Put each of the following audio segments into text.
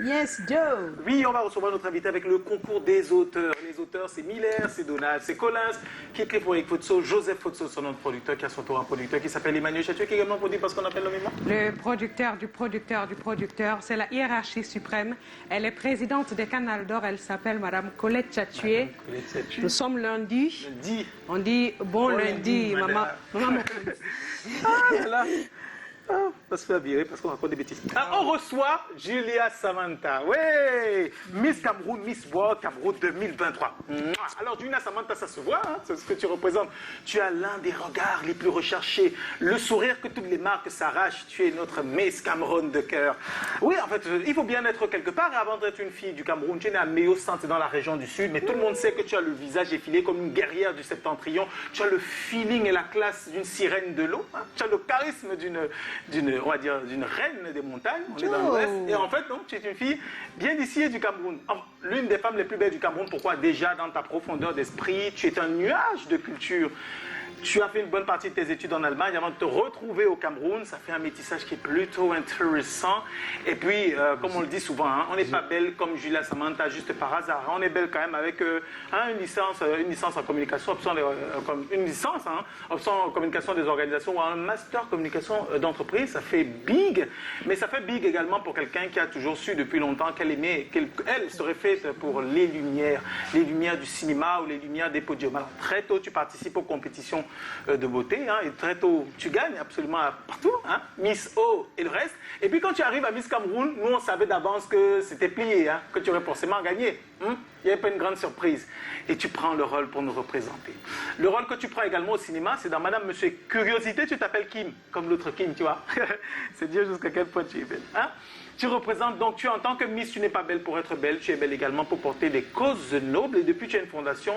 Yes, Joe. Oui, on va recevoir notre invité avec le concours des auteurs. Les auteurs, c'est Miller, c'est Donald, c'est Collins, qui écrit pour Eric Fotso, Joseph Fotso, son nom de producteur, qui a son tour un producteur qui s'appelle Emmanuel Chatuet, qui est également produit parce qu'on appelle nommément. Le producteur du producteur du producteur, c'est la hiérarchie suprême. Elle est présidente des Canals d'Or, elle s'appelle Madame Colette Chatuet. Nous sommes lundi. Lundi. On dit bon lundi, maman. Maman. Ah, là. Ah, on va se faire virer parce qu'on raconte des bêtises. Ah, on reçoit Julia Samantha. Oui, Miss Cameroun, Miss World Cameroun 2023. Alors, Julia Samantha, ça se voit, hein, c'est ce que tu représentes. Tu as l'un des regards les plus recherchés, le sourire que toutes les marques s'arrachent. Tu es notre Miss Cameroun de cœur. Oui, en fait, il faut bien être quelque part avant d'être une fille du Cameroun. Tu es née à Méo-Centre dans la région du Sud, mais tout le monde sait que tu as le visage effilé comme une guerrière du Septentrion. Tu as le feeling et la classe d'une sirène de l'eau. Hein. Tu as le charisme on va dire, d'une reine des montagnes, on est dans l'Ouest, et en fait, donc, tu es une fille bien d'ici et du Cameroun. L'une des femmes les plus belles du Cameroun, pourquoi? Déjà, dans ta profondeur d'esprit, tu es un nuage de culture. Tu as fait une bonne partie de tes études en Allemagne avant de te retrouver au Cameroun. Ça fait un métissage qui est plutôt intéressant. Et puis, comme on le dit souvent, hein, on n'est pas belle comme Julia Samantha juste par hasard. On est belle quand même avec une licence en communication, une licence, option en communication des organisations ou un master communication d'entreprise. Ça fait big, mais ça fait big également pour quelqu'un qui a toujours su depuis longtemps qu'elle aimait, qu'elle serait faite pour les lumières du cinéma ou les lumières des podiums. Alors, très tôt, tu participes aux compétitions de beauté, hein, et très tôt tu gagnes absolument partout, hein, Miss O et le reste. Et puis quand tu arrives à Miss Cameroun, nous on savait d'avance que c'était plié, hein, que tu aurais forcément gagné. Il n'y avait pas une grande surprise. Et tu prends le rôle pour nous représenter. Le rôle que tu prends également au cinéma, c'est dans Madame Monsieur Curiosité, tu t'appelles Kim, comme l'autre Kim, tu vois. C'est dire jusqu'à quel point tu es belle. Hein? Tu représentes, donc tu en tant que Miss, tu n'es pas belle pour être belle, tu es belle également pour porter des causes nobles. Et depuis, tu as une fondation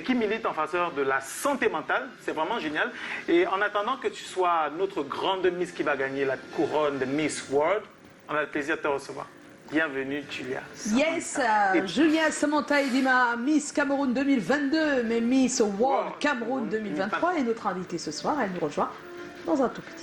qui milite en faveur de la santé mentale. C'est vraiment génial. Et en attendant que tu sois notre grande Miss qui va gagner la couronne de Miss World, on a le plaisir de te recevoir. Bienvenue, Julia Samantha. Yes, Julia Samantha Edima, Miss Cameroun 2022, mais Miss World Cameroun 2023. Et notre invitée ce soir, elle nous rejoint dans un tout petit